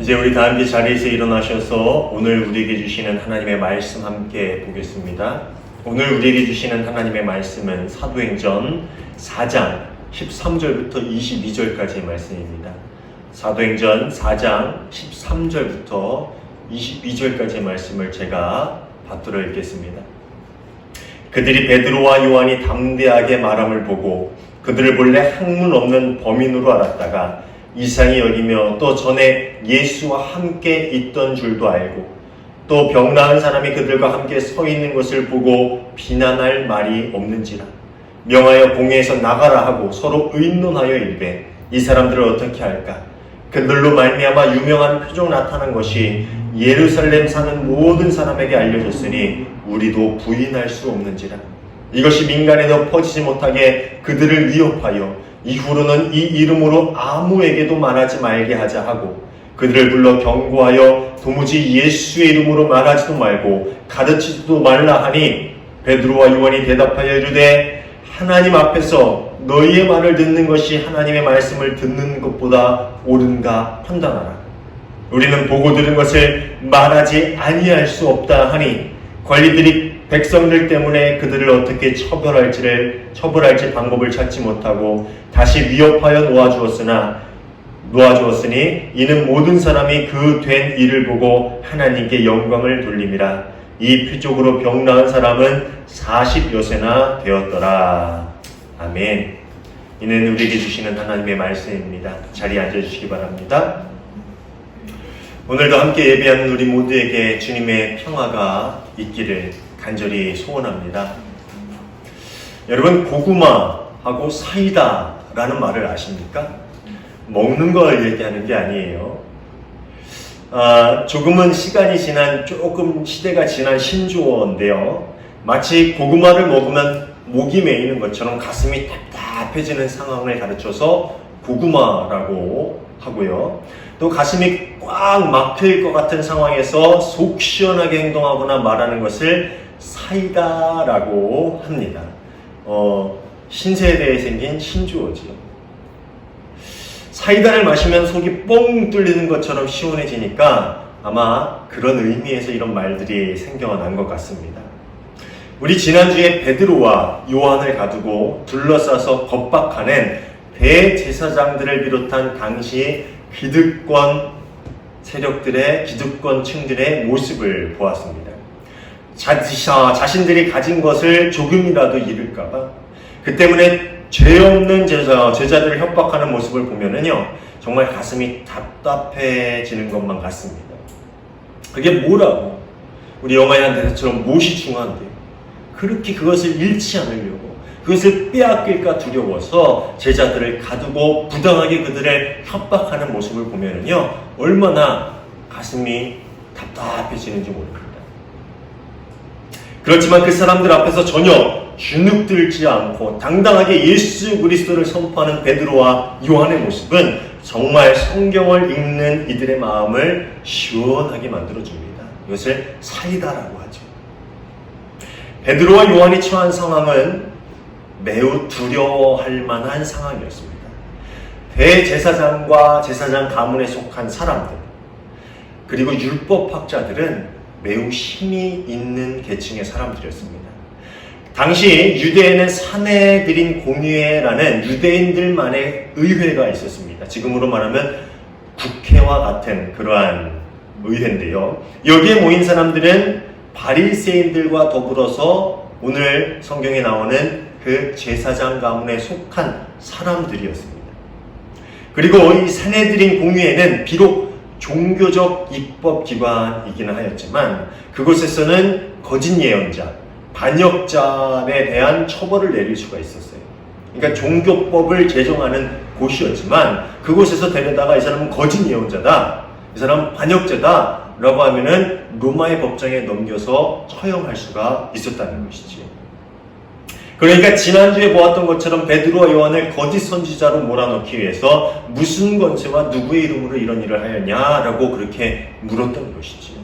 이제 우리 다 함께 자리에서 일어나셔서 오늘 우리에게 주시는 하나님의 말씀 함께 보겠습니다. 오늘 우리에게 주시는 하나님의 말씀은 사도행전 4장 13절부터 22절까지의 말씀입니다. 사도행전 4장 13절부터 22절까지의 말씀을 제가 받들어 읽겠습니다. 그들이 베드로와 요한이 담대하게 말함을 보고 그들을 본래 학문 없는 범인으로 알았다가 이상히 여기며 또 전에 예수와 함께 있던 줄도 알고 또 병 나은 사람이 그들과 함께 서 있는 것을 보고 비난할 말이 없는지라 명하여 공회에서 나가라 하고 서로 의논하여 이르되 이 사람들을 어떻게 할까? 그들로 말미암아 유명한 표적 나타난 것이 예루살렘 사는 모든 사람에게 알려졌으니 우리도 부인할 수 없는지라. 이것이 민간에도 퍼지지 못하게 그들을 위협하여 이후로는 이 이름으로 아무에게도 말하지 말게 하자 하고 그들을 불러 경고하여 도무지 예수의 이름으로 말하지도 말고 가르치지도 말라 하니 베드로와 요한이 대답하여 이르되 하나님 앞에서 너희의 말을 듣는 것이 하나님의 말씀을 듣는 것보다 옳은가 판단하라. 우리는 보고 들은 것을 말하지 아니할 수 없다 하니 관리들이 백성들 때문에 그들을 어떻게 처벌할지 방법을 찾지 못하고 다시 위협하여 놓아주었으니 이는 모든 사람이 그 된 일을 보고 하나님께 영광을 돌림이라. 이 표적으로 병 나은 사람은 40여세나 되었더라. 아멘. 이는 우리에게 주시는 하나님의 말씀입니다. 자리에 앉아주시기 바랍니다. 오늘도 함께 예배하는 우리 모두에게 주님의 평화가 있기를 간절히 소원합니다. 여러분, 고구마하고 사이다라는 말을 아십니까? 먹는 걸 얘기하는 게 아니에요. 조금은 시간이 지난, 조금 시대가 지난 신조어인데요. 마치 고구마를 먹으면 목이 메이는 것처럼 가슴이 답답해지는 상황을 가르쳐서 고구마라고 하고요. 또 가슴이 꽉 막힐 것 같은 상황에서 속 시원하게 행동하거나 말하는 것을 사이다라고 합니다. 신세대에 생긴 신조어지요. 사이다를 마시면 속이 뻥 뚫리는 것처럼 시원해지니까 아마 그런 의미에서 이런 말들이 생겨난 것 같습니다. 우리 지난주에 베드로와 요한을 가두고 둘러싸서 겁박하는 대제사장들을 비롯한 당시 기득권 세력들의 기득권층들의 모습을 보았습니다. 자신들이 가진 것을 조금이라도 잃을까봐 그 때문에 죄 없는 제자들을 협박하는 모습을 보면은요 정말 가슴이 답답해지는 것만 같습니다. 그게 뭐라고? 우리 영화의 한 대사처럼 무엇이 중요한데요? 그렇게 그것을 잃지 않으려고 그것을 빼앗길까 두려워서 제자들을 가두고 부당하게 그들을 협박하는 모습을 보면은요 얼마나 가슴이 답답해지는지 모릅니다. 그렇지만 그 사람들 앞에서 전혀 주눅들지 않고 당당하게 예수 그리스도를 선포하는 베드로와 요한의 모습은 정말 성경을 읽는 이들의 마음을 시원하게 만들어줍니다. 이것을 사이다라고 하죠. 베드로와 요한이 처한 상황은 매우 두려워할 만한 상황이었습니다. 대제사장과 제사장 가문에 속한 사람들 그리고 율법학자들은 매우 힘이 있는 계층의 사람들이었습니다. 당시 유대에는 사내들인 공의회라는 유대인들만의 의회가 있었습니다. 지금으로 말하면 국회와 같은 그러한 의회인데요. 여기에 모인 사람들은 바리새인들과 더불어서 오늘 성경에 나오는 그 제사장 가문에 속한 사람들이었습니다. 그리고 이 사내들인 공의회는 비록 종교적 입법기관이기는 하였지만 그곳에서는 거짓 예언자, 반역자에 대한 처벌을 내릴 수가 있었어요. 그러니까 종교법을 제정하는 곳이었지만 그곳에서 데려다가 이 사람은 거짓 예언자다, 이 사람은 반역자다 라고 하면은 로마의 법정에 넘겨서 처형할 수가 있었다는 것이지. 그러니까 지난주에 보았던 것처럼 베드로와 요한을 거짓 선지자로 몰아넣기 위해서 무슨 권세와 누구의 이름으로 이런 일을 하였냐라고 그렇게 물었던 것이지.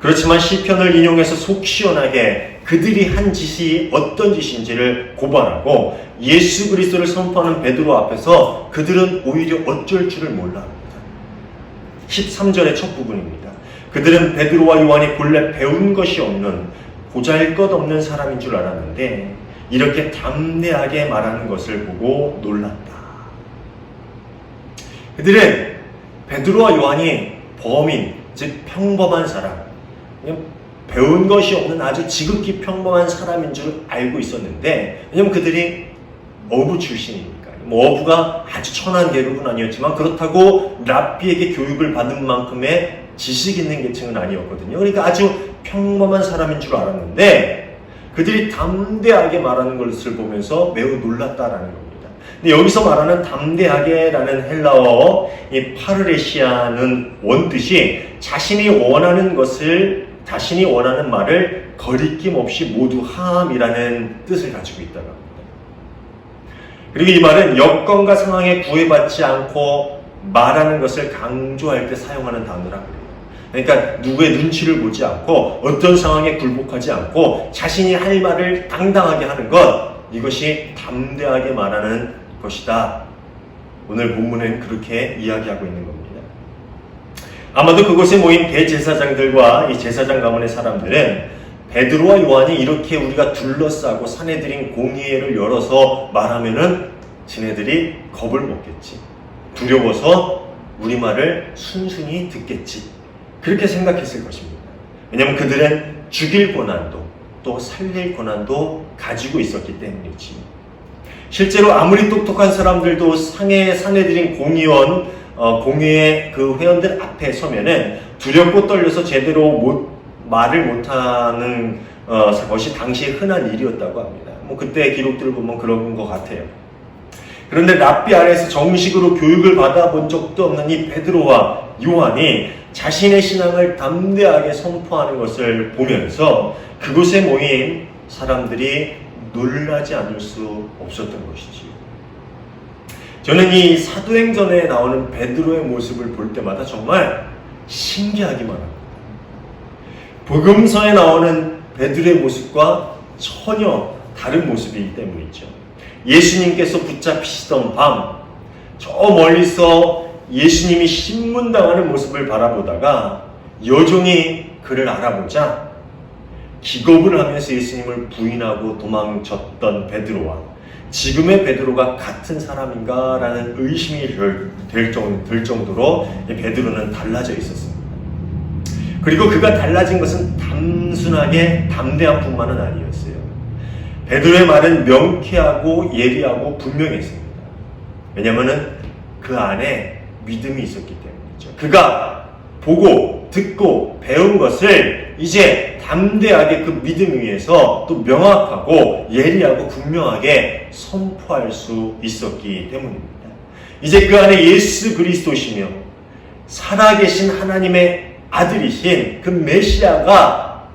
그렇지만 시편을 인용해서 속 시원하게 그들이 한 짓이 어떤 짓인지를 고발하고 예수 그리스도를 선포하는 베드로 앞에서 그들은 오히려 어쩔 줄을 몰라 합니다. 13절의 첫 부분입니다. 그들은 베드로와 요한이 본래 배운 것이 없는 보잘것없는 사람인 줄 알았는데 이렇게 담대하게 말하는 것을 보고 놀랐다. 그들은 베드로와 요한이 범인, 즉 평범한 사람, 그냥 배운 것이 없는 아주 지극히 평범한 사람인 줄 알고 있었는데, 왜냐면 그들이 어부 출신이니까. 어부가 아주 천한 계급은 아니었지만 그렇다고 랍비에게 교육을 받은 만큼의 지식 있는 계층은 아니었거든요. 그러니까 아주 평범한 사람인 줄 알았는데 그들이 담대하게 말하는 것을 보면서 매우 놀랐다라는 겁니다. 근데 여기서 말하는 담대하게라는 헬라어 이 파르레시아는 원뜻이 자신이 원하는 말을 거리낌 없이 모두 함이라는 뜻을 가지고 있다고 합니다. 그리고 이 말은 여건과 상황에 구애받지 않고 말하는 것을 강조할 때 사용하는 단어라고 해요. 그러니까 누구의 눈치를 보지 않고 어떤 상황에 굴복하지 않고 자신이 할 말을 당당하게 하는 것, 이것이 담대하게 말하는 것이다. 오늘 본문은 그렇게 이야기하고 있는 겁니다. 아마도 그곳에 모인 대제사장들과 이 제사장 가문의 사람들은 베드로와 요한이 이렇게 우리가 둘러싸고 사내들인 공의회를 열어서 말하면은 지네들이 겁을 먹겠지. 두려워서 우리 말을 순순히 듣겠지. 그렇게 생각했을 것입니다. 왜냐하면 그들은 죽일 권한도 또 살릴 권한도 가지고 있었기 때문이지. 실제로 아무리 똑똑한 사람들도 사내들인 공의회 그 회원들 앞에 서면은 두렵고 떨려서 제대로 말을 못하는 것이 당시에 흔한 일이었다고 합니다. 그때 기록들을 보면 그런 것 같아요. 그런데 랍비 아래에서 정식으로 교육을 받아본 적도 없는 이 베드로와 요한이 자신의 신앙을 담대하게 선포하는 것을 보면서 그곳에 모인 사람들이 놀라지 않을 수 없었던 것이지요. 저는 이 사도행전에 나오는 베드로의 모습을 볼 때마다 정말 신기하기만 합니다. 복음서에 나오는 베드로의 모습과 전혀 다른 모습이기 때문이죠. 예수님께서 붙잡히시던 밤, 저 멀리서 예수님이 신문당하는 모습을 바라보다가 여종이 그를 알아보자 기겁을 하면서 예수님을 부인하고 도망쳤던 베드로와 지금의 베드로가 같은 사람인가라는 의심이 될 정도로 베드로는 달라져 있었습니다. 그리고 그가 달라진 것은 단순하게 담대한 뿐만은 아니었어요. 베드로의 말은 명쾌하고 예리하고 분명했습니다. 왜냐하면 그 안에 믿음이 있었기 때문이죠. 그가 보고 듣고 배운 것을 이제 담대하게 그 믿음 위에서 또 명확하고 예리하고 분명하게 선포할 수 있었기 때문입니다. 이제 그 안에 예수 그리스도시며 살아계신 하나님의 아들이신 그 메시아가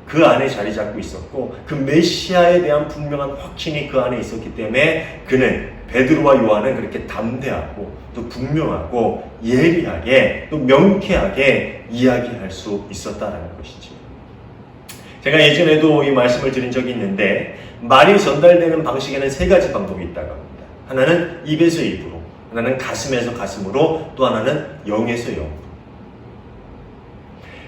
그 안에 자리 잡고 있었고 그 메시아에 대한 분명한 확신이 그 안에 있었기 때문에 그는 베드로와 요한은 그렇게 담대하고 또 분명하고 예리하게 또 명쾌하게 이야기할 수 있었다는 것이죠. 제가 예전에도 이 말씀을 드린 적이 있는데 말이 전달되는 방식에는 세 가지 방법이 있다고 합니다. 하나는 입에서 입으로, 하나는 가슴에서 가슴으로, 또 하나는 영에서 영으로.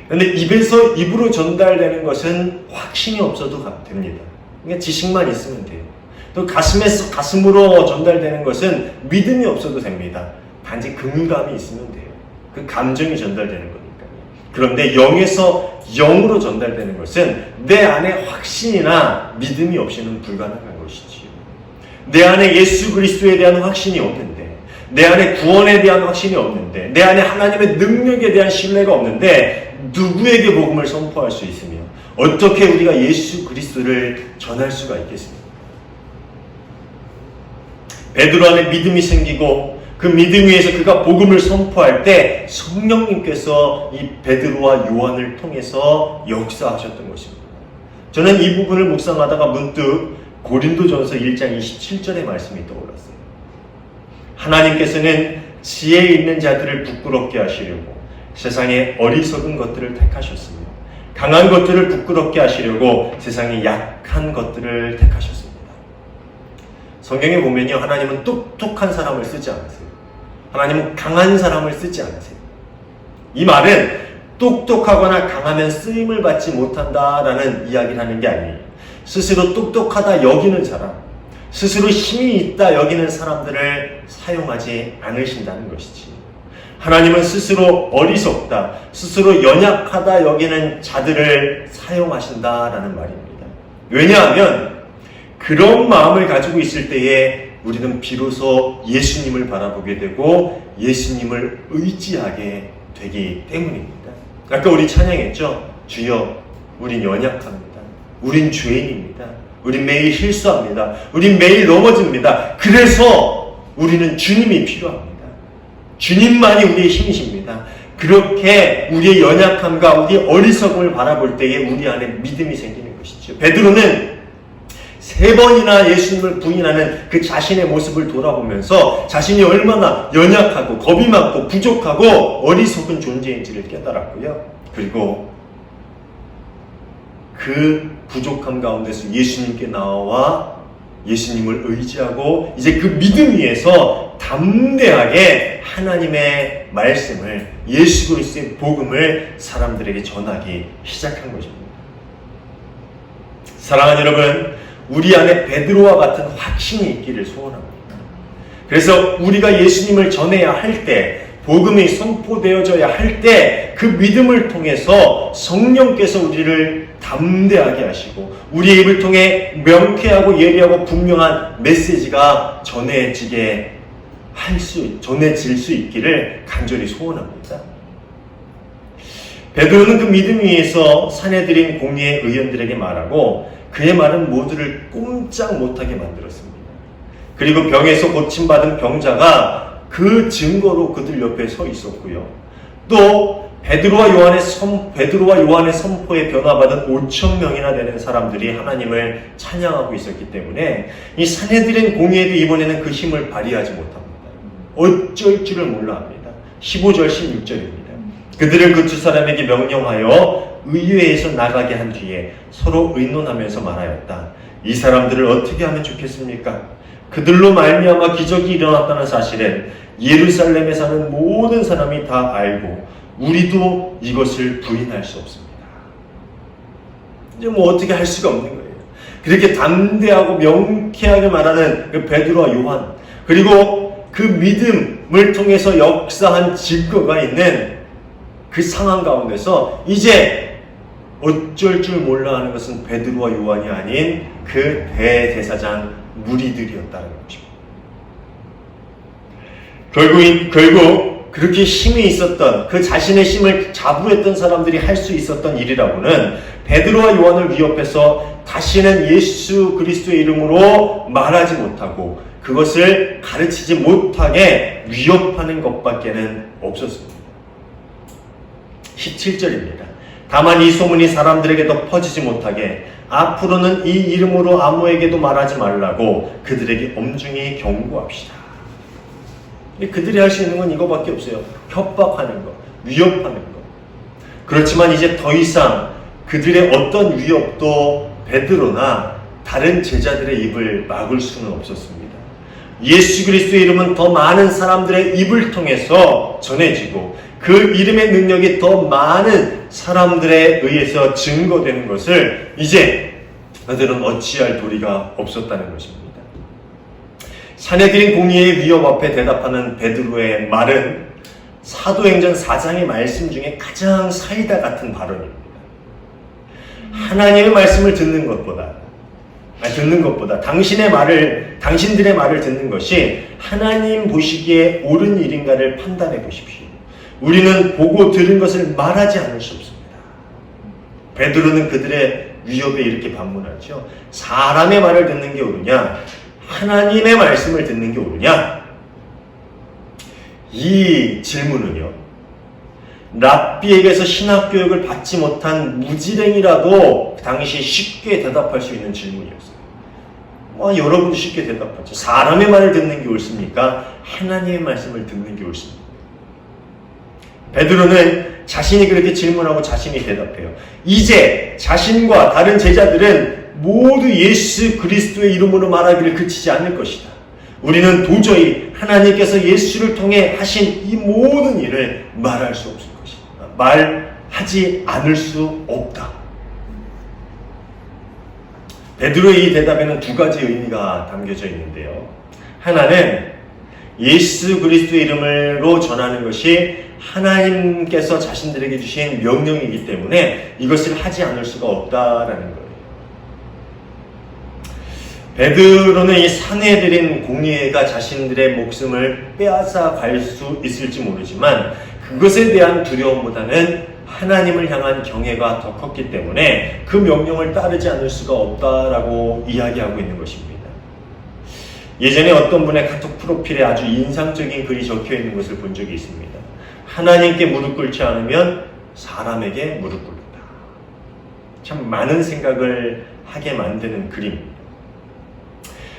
그런데 입에서 입으로 전달되는 것은 확신이 없어도 됩니다. 그러니까 지식만 있으면 돼요. 또 가슴에서 가슴으로 전달되는 것은 믿음이 없어도 됩니다. 단지 긍감이 있으면 돼요. 그 감정이 전달되는 거니까요. 그런데 영에서 영으로 전달되는 것은 내 안에 확신이나 믿음이 없이는 불가능한 것이지요. 내 안에 예수 그리스도에 대한 확신이 없는데, 내 안에 구원에 대한 확신이 없는데, 내 안에 하나님의 능력에 대한 신뢰가 없는데 누구에게 복음을 선포할 수 있으며 어떻게 우리가 예수 그리스도를 전할 수가 있겠습니까? 베드로 안에 믿음이 생기고 그 믿음 위에서 그가 복음을 선포할 때 성령님께서 이 베드로와 요한을 통해서 역사하셨던 것입니다. 저는 이 부분을 묵상하다가 문득 고린도전서 1장 27절의 말씀이 떠올랐어요. 하나님께서는 지혜 있는 자들을 부끄럽게 하시려고 세상의 어리석은 것들을 택하셨으며 강한 것들을 부끄럽게 하시려고 세상의 약한 것들을 택하셨습니다. 성경에 보면요, 하나님은 똑똑한 사람을 쓰지 않으세요. 하나님은 강한 사람을 쓰지 않으세요. 이 말은 똑똑하거나 강하면 쓰임을 받지 못한다라는 이야기를 하는 게 아니에요. 스스로 똑똑하다 여기는 사람, 스스로 힘이 있다 여기는 사람들을 사용하지 않으신다는 것이지. 하나님은 스스로 어리석다, 스스로 연약하다 여기는 자들을 사용하신다라는 말입니다. 왜냐하면 그런 마음을 가지고 있을 때에 우리는 비로소 예수님을 바라보게 되고 예수님을 의지하게 되기 때문입니다. 아까 우리 찬양했죠? 주여, 우린 연약합니다. 우린 죄인입니다. 우린 매일 실수합니다. 우린 매일 넘어집니다. 그래서 우리는 주님이 필요합니다. 주님만이 우리의 힘이십니다. 그렇게 우리의 연약함과 우리의 어리석음을 바라볼 때에 우리 안에 믿음이 생기는 것이죠. 베드로는 3번이나 예수님을 부인하는 그 자신의 모습을 돌아보면서 자신이 얼마나 연약하고 겁이 많고 부족하고 어리석은 존재인지를 깨달았고요. 그리고 그 부족함 가운데서 예수님께 나와 예수님을 의지하고 이제 그 믿음 위에서 담대하게 하나님의 말씀을, 예수 그리스도의 복음을 사람들에게 전하기 시작한 것입니다. 사랑하는 여러분, 우리 안에 베드로와 같은 확신이 있기를 소원합니다. 그래서 우리가 예수님을 전해야 할 때, 복음이 선포되어져야 할 때 그 믿음을 통해서 성령께서 우리를 담대하게 하시고 우리의 입을 통해 명쾌하고 예리하고 분명한 메시지가 전해질 수 있기를 간절히 소원합니다. 베드로는 그 믿음 위에서 사내들인 공의의 의원들에게 말하고 그의 말은 모두를 꼼짝 못하게 만들었습니다. 그리고 병에서 고침받은 병자가 그 증거로 그들 옆에 서 있었고요. 또 베드로와 요한의 선포에 변화받은 5,000명이나 되는 사람들이 하나님을 찬양하고 있었기 때문에 이 사내들인 공의회도 이번에는 그 힘을 발휘하지 못합니다. 어쩔 줄을 몰라 합니다. 15절 16절입니다. 그들을 그 두 사람에게 명령하여 의회에서 나가게 한 뒤에 서로 의논하면서 말하였다. 이 사람들을 어떻게 하면 좋겠습니까? 그들로 말미암아 기적이 일어났다는 사실은 예루살렘에 사는 모든 사람이 다 알고 우리도 이것을 부인할 수 없습니다. 이제 어떻게 할 수가 없는 거예요. 그렇게 담대하고 명쾌하게 말하는 그 베드로와 요한, 그리고 그 믿음을 통해서 역사한 증거가 있는 그 상황 가운데서 이제 어쩔 줄 몰라 하는 것은 베드로와 요한이 아닌 그 대제사장 무리들이었다는 것입니다. 결국 그렇게 힘이 있었던, 그 자신의 힘을 자부했던 사람들이 할 수 있었던 일이라고는 베드로와 요한을 위협해서 다시는 예수 그리스도의 이름으로 말하지 못하고 그것을 가르치지 못하게 위협하는 것밖에는 없었습니다. 17절입니다. 다만 이 소문이 사람들에게 더 퍼지지 못하게 앞으로는 이 이름으로 아무에게도 말하지 말라고 그들에게 엄중히 경고합시다. 그들이 할 수 있는 건 이거밖에 없어요. 협박하는 것, 위협하는 것. 그렇지만 이제 더 이상 그들의 어떤 위협도 베드로나 다른 제자들의 입을 막을 수는 없었습니다. 예수 그리스도의 이름은 더 많은 사람들의 입을 통해서 전해지고 그 이름의 능력이 더 많은 사람들에 의해서 증거되는 것을 이제 그들은 어찌할 도리가 없었다는 것입니다. 사내들인 공의의 위협 앞에 대답하는 베드로의 말은 사도행전 4장의 말씀 중에 가장 사이다 같은 발언입니다. 하나님의 말씀을 듣는 것보다 당신들의 말을 듣는 것이 하나님 보시기에 옳은 일인가를 판단해 보십시오. 우리는 보고 들은 것을 말하지 않을 수 없습니다. 베드로는 그들의 위협에 이렇게 반문하죠. 사람의 말을 듣는 게 옳으냐? 하나님의 말씀을 듣는 게 옳으냐? 이 질문은요, 랍비에게서 신학교육을 받지 못한 무지랭이라도 당시 쉽게 대답할 수 있는 질문이었어요. 여러분도 쉽게 대답하죠. 사람의 말을 듣는 게 옳습니까? 하나님의 말씀을 듣는 게 옳습니까? 베드로는 자신이 그렇게 질문하고 자신이 대답해요. 이제 자신과 다른 제자들은 모두 예수 그리스도의 이름으로 말하기를 그치지 않을 것이다. 우리는 도저히 하나님께서 예수를 통해 하신 이 모든 일을 말할 수 없을 것이다. 말하지 않을 수 없다. 베드로의 이 대답에는 두 가지 의미가 담겨져 있는데요. 하나는 예수 그리스도의 이름으로 전하는 것이 하나님께서 자신들에게 주신 명령이기 때문에 이것을 하지 않을 수가 없다라는 거예요. 베드로는 이 사내들인 공의회가 자신들의 목숨을 빼앗아 갈 수 있을지 모르지만 그것에 대한 두려움보다는 하나님을 향한 경외가 더 컸기 때문에 그 명령을 따르지 않을 수가 없다라고 이야기하고 있는 것입니다. 예전에 어떤 분의 카톡 프로필에 아주 인상적인 글이 적혀 있는 것을 본 적이 있습니다. 하나님께 무릎 꿇지 않으면 사람에게 무릎 꿇는다. 참 많은 생각을 하게 만드는 글입니다.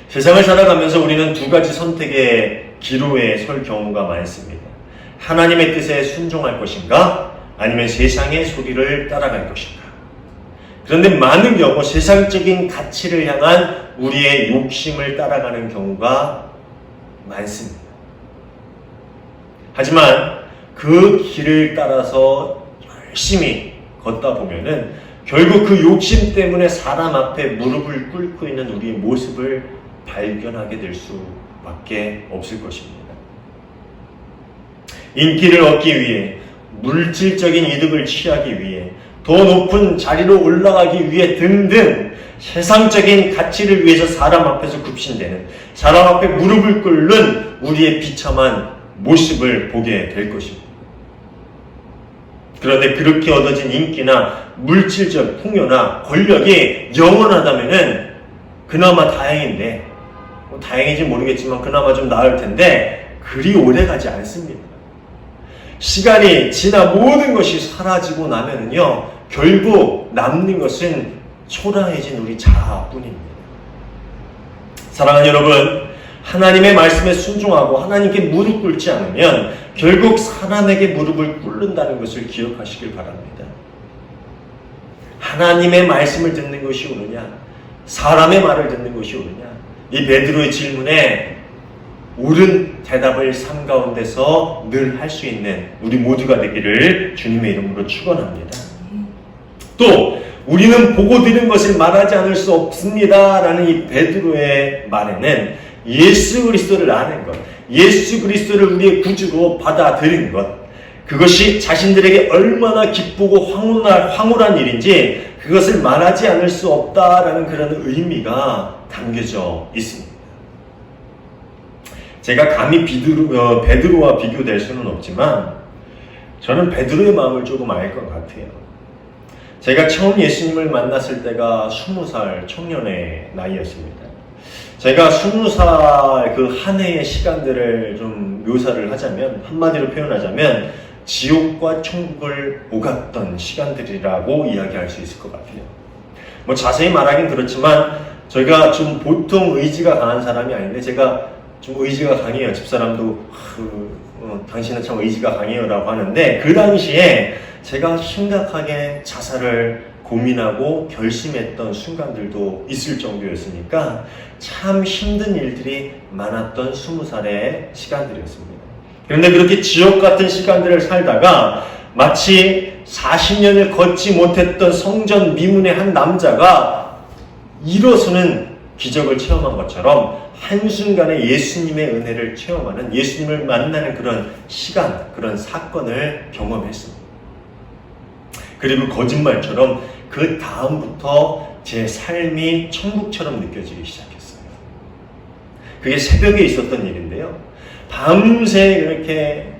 세상을 살아가면서 우리는 두 가지 선택의 기로에 설 경우가 많습니다. 하나님의 뜻에 순종할 것인가? 아니면 세상의 소리를 따라갈 것인가? 그런데 많은 경우 세상적인 가치를 향한 우리의 욕심을 따라가는 경우가 많습니다. 하지만 그 길을 따라서 열심히 걷다 보면은 결국 그 욕심 때문에 사람 앞에 무릎을 꿇고 있는 우리의 모습을 발견하게 될 수밖에 없을 것입니다. 인기를 얻기 위해, 물질적인 이득을 취하기 위해, 더 높은 자리로 올라가기 위해 등등 세상적인 가치를 위해서 사람 앞에서 굽신대는, 사람 앞에 무릎을 꿇는 우리의 비참한 모습을 보게 될 것입니다. 그런데 그렇게 얻어진 인기나 물질적 풍요나 권력이 영원하다면은 그나마 다행인데, 다행인지 모르겠지만 그나마 좀 나을 텐데 그리 오래 가지 않습니다. 시간이 지나 모든 것이 사라지고 나면은요, 결국 남는 것은 초라해진 우리 자아뿐입니다. 사랑하는 여러분, 하나님의 말씀에 순종하고 하나님께 무릎 꿇지 않으면 결국 사람에게 무릎을 꿇는다는 것을 기억하시길 바랍니다. 하나님의 말씀을 듣는 것이 옳으냐, 사람의 말을 듣는 것이 옳으냐, 이 베드로의 질문에 옳은 대답을 삶 가운데서 늘 할 수 있는 우리 모두가 되기를 주님의 이름으로 축원합니다. 또 우리는 보고 들은 것을 말하지 않을 수 없습니다 라는 이 베드로의 말에는 예수 그리스도를 아는 것, 예수 그리스도를 우리의 구주로 받아들인 것, 그것이 자신들에게 얼마나 기쁘고 황홀한 일인지 그것을 말하지 않을 수 없다라는 그런 의미가 담겨져 있습니다. 제가 감히 베드로와 비교될 수는 없지만 저는 베드로의 마음을 조금 알 것 같아요. 제가 처음 예수님을 만났을 때가 20살 청년의 나이였습니다. 제가 20살 그 한 해의 시간들을 좀 묘사를 하자면, 한마디로 표현하자면 지옥과 천국을 오갔던 시간들이라고 이야기할 수 있을 것 같아요. 뭐 자세히 말하긴 그렇지만 저희가 좀 보통 의지가 강한 사람이 아닌데 제가 좀 의지가 강해요. 집사람도 당신은 참 의지가 강해요 라고 하는데, 그 당시에 제가 심각하게 자살을 고민하고 결심했던 순간들도 있을 정도였으니까 참 힘든 일들이 많았던 20살의 시간들이었습니다. 그런데 그렇게 지옥 같은 시간들을 살다가 마치 40년을 걷지 못했던 성전 미문의 한 남자가 일어서는 기적을 체험한 것처럼 한순간에 예수님의 은혜를 체험하는, 예수님을 만나는 그런 시간, 그런 사건을 경험했습니다. 그리고 거짓말처럼 그 다음부터 제 삶이 천국처럼 느껴지기 시작했어요. 그게 새벽에 있었던 일인데요. 밤새 그렇게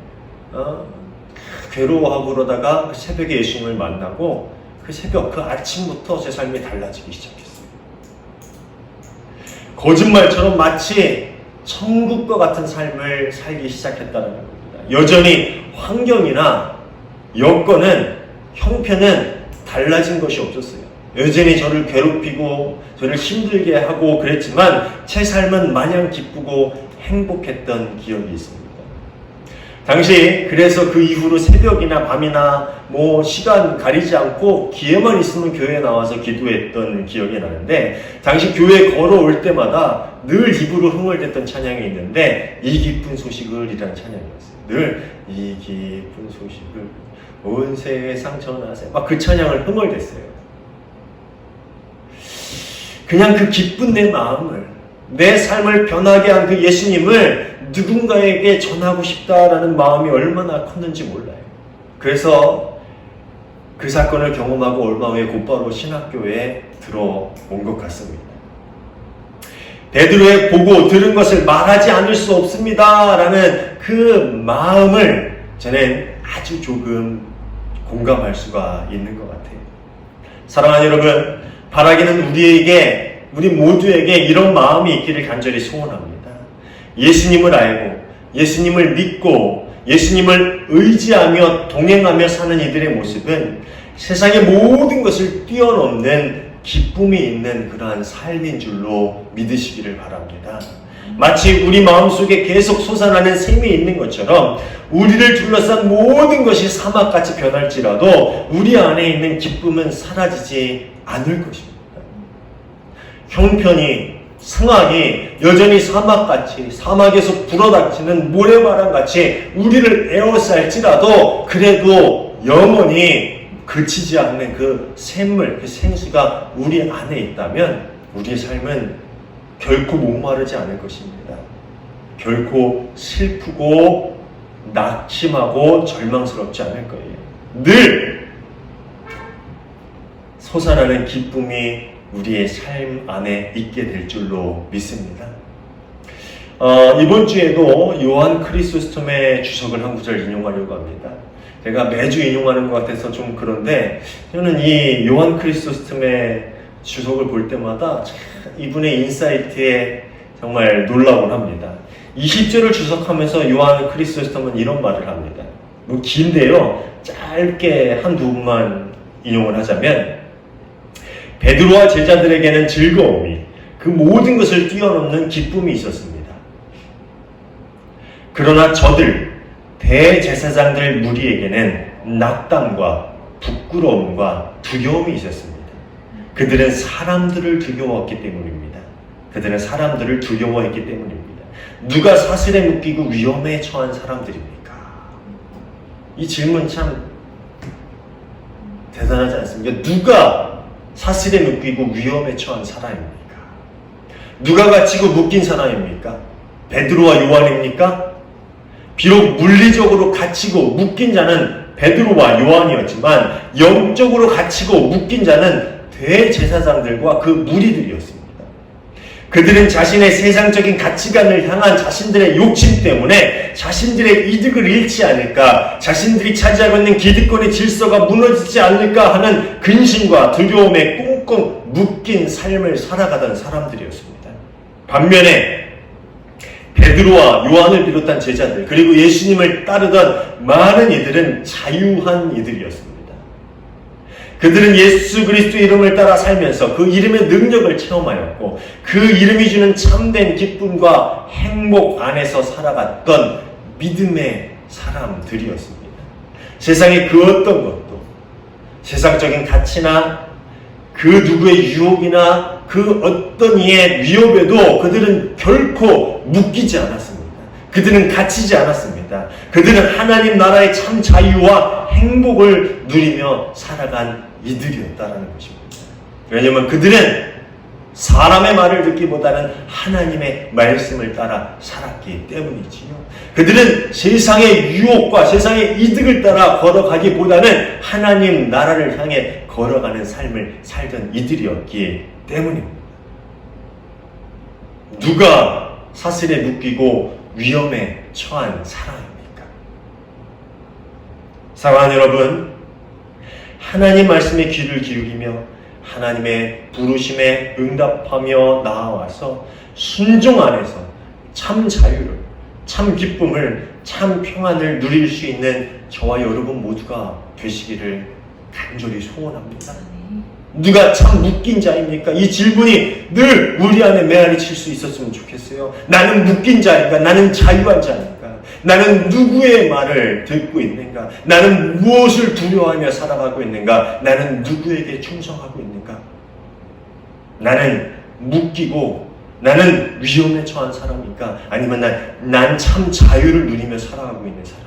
괴로워하고 그러다가 새벽에 예수님을 만나고 그 새벽, 그 아침부터 제 삶이 달라지기 시작했어요. 거짓말처럼 마치 천국과 같은 삶을 살기 시작했다는 겁니다. 여전히 환경이나 여건은, 형편은 달라진 것이 없었어요. 여전히 저를 괴롭히고 저를 힘들게 하고 그랬지만 제 삶은 마냥 기쁘고 행복했던 기억이 있습니다. 당시 그래서 그 이후로 새벽이나 밤이나 뭐 시간 가리지 않고 기회만 있으면 교회에 나와서 기도했던 기억이 나는데, 당시 교회에 걸어올 때마다 늘 입으로 흥얼댔던 찬양이 있는데 이 기쁜 소식을 이라는 찬양이었어요. 늘 이 기쁜 소식을 온 세상 전하세 막 그 찬양을 흥얼댔어요. 그냥 그 기쁜 내 마음을, 내 삶을 변하게 한 그 예수님을 누군가에게 전하고 싶다라는 마음이 얼마나 컸는지 몰라요. 그래서 그 사건을 경험하고 얼마 후에 곧바로 신학교에 들어온 것 같습니다. 베드로의 보고 들은 것을 말하지 않을 수 없습니다 라는 그 마음을 저는 아주 조금 공감할 수가 있는 것 같아요. 사랑하는 여러분, 바라기는 우리 모두에게 이런 마음이 있기를 간절히 소원합니다. 예수님을 알고 예수님을 믿고 예수님을 의지하며 동행하며 사는 이들의 모습은 세상의 모든 것을 뛰어넘는 기쁨이 있는 그러한 삶인 줄로 믿으시기를 바랍니다. 마치 우리 마음속에 계속 솟아나는 샘이 있는 것처럼 우리를 둘러싼 모든 것이 사막같이 변할지라도 우리 안에 있는 기쁨은 사라지지 않을 것입니다. 형편이, 상황이 여전히 사막같이, 사막에서 불어닥치는 모래바람같이 우리를 에워쌀지라도 그래도 영원히 그치지 않는 그 샘물, 그 생수가 우리 안에 있다면 우리의 삶은 결코 목마르지 않을 것입니다. 결코 슬프고 낙심하고 절망스럽지 않을 거예요. 늘 솟아나는 기쁨이 우리의 삶 안에 있게 될 줄로 믿습니다. 이번 주에도 요한 크리소스톰의 주석을 한 구절 인용하려고 합니다. 제가 매주 인용하는 것 같아서 좀 그런데 저는 이 요한 크리소스톰의 주석을 볼 때마다 이분의 인사이트에 정말 놀라곤 합니다. 20절을 주석하면서 요한 크리소스톰은 이런 말을 합니다. 뭐 긴데요. 짧게 한두 분만 인용을 하자면 베드로와 제자들에게는 즐거움이, 그 모든 것을 뛰어넘는 기쁨이 있었습니다. 그러나 저들 대제사장들 무리에게는 낙담과 부끄러움과 두려움이 있었습니다. 그들은 사람들을 두려워했기 때문입니다. 그들은 사람들을 두려워했기 때문입니다. 누가 사슬에 묶이고 위험에 처한 사람들입니까? 이 질문 참 대단하지 않습니까? 누가 사슬에 묶이고 위험에 처한 사람입니까? 누가 갇히고 묶인 사람입니까? 베드로와 요한입니까? 비록 물리적으로 갇히고 묶인 자는 베드로와 요한이었지만 영적으로 갇히고 묶인 자는 대제사장들과 그 무리들이었습니다. 그들은 자신의 세상적인 가치관을 향한 자신들의 욕심 때문에 자신들의 이득을 잃지 않을까, 자신들이 차지하고 있는 기득권의 질서가 무너지지 않을까 하는 근심과 두려움에 꽁꽁 묶인 삶을 살아가던 사람들이었습니다. 반면에 베드로와 요한을 비롯한 제자들, 그리고 예수님을 따르던 많은 이들은 자유한 이들이었습니다. 그들은 예수 그리스도의 이름을 따라 살면서 그 이름의 능력을 체험하였고 그 이름이 주는 참된 기쁨과 행복 안에서 살아갔던 믿음의 사람들이었습니다. 세상의 그 어떤 것도, 세상적인 가치나 그 누구의 유혹이나 그 어떤 이의 위협에도 그들은 결코 묶이지 않았습니다. 그들은 갇히지 않았습니다. 그들은 하나님 나라의 참 자유와 행복을 누리며 살아간 이들이었다라는 것입니다. 왜냐하면 그들은 사람의 말을 듣기보다는 하나님의 말씀을 따라 살았기 때문이지요. 그들은 세상의 유혹과 세상의 이득을 따라 걸어가기보다는 하나님 나라를 향해 걸어가는 삶을 살던 이들이었기 때문입니다. 누가 사슬에 묶이고 위험에 처한 사람입니까? 사랑하는 여러분, 하나님 말씀에 귀를 기울이며 하나님의 부르심에 응답하며 나아와서 순종 안에서 참 자유를, 참 기쁨을, 참 평안을 누릴 수 있는 저와 여러분 모두가 되시기를 간절히 소원합니다. 누가 참 묶인 자입니까? 이 질문이 늘 우리 안에 메아리 칠 수 있었으면 좋겠어요. 나는 묶인 자인가? 나는 자유한 자인가? 나는 누구의 말을 듣고 있는가? 나는 무엇을 두려워하며 살아가고 있는가? 나는 누구에게 충성하고 있는가? 나는 묶이고 나는 위험에 처한 사람인가? 아니면 난 참 자유를 누리며 살아가고 있는 사람?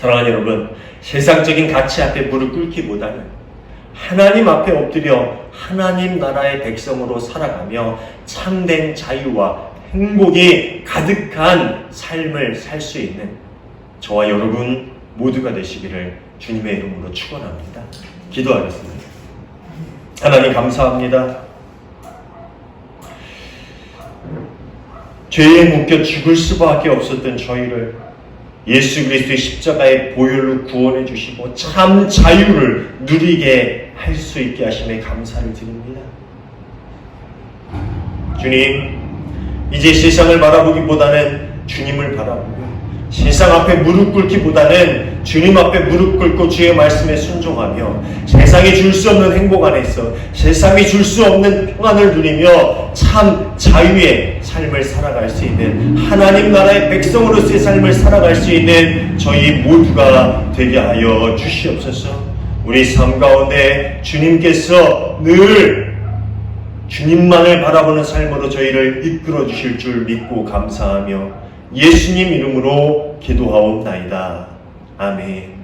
사랑하는 여러분, 세상적인 가치 앞에 무릎 꿇기보다는 하나님 앞에 엎드려 하나님 나라의 백성으로 살아가며 참된 자유와 행복이 가득한 삶을 살 수 있는 저와 여러분 모두가 되시기를 주님의 이름으로 축원합니다. 기도하겠습니다. 하나님 감사합니다. 죄에 묶여 죽을 수밖에 없었던 저희를 예수 그리스도의 십자가의 보혈로 구원해 주시고 참 자유를 누리게 할 수 있게 하심에 감사를 드립니다. 주님, 이제 세상을 바라보기보다는 주님을 바라보고 세상 앞에 무릎 꿇기보다는 주님 앞에 무릎 꿇고 주의 말씀에 순종하며 세상이 줄 수 없는 행복 안에서 세상이 줄 수 없는 평안을 누리며 참 자유의 삶을 살아갈 수 있는 하나님 나라의 백성으로서의 삶을 살아갈 수 있는 저희 모두가 되게 하여 주시옵소서. 우리 삶 가운데 주님께서 늘 주님만을 바라보는 삶으로 저희를 이끌어 주실 줄 믿고 감사하며 예수님 이름으로 기도하옵나이다. 아멘.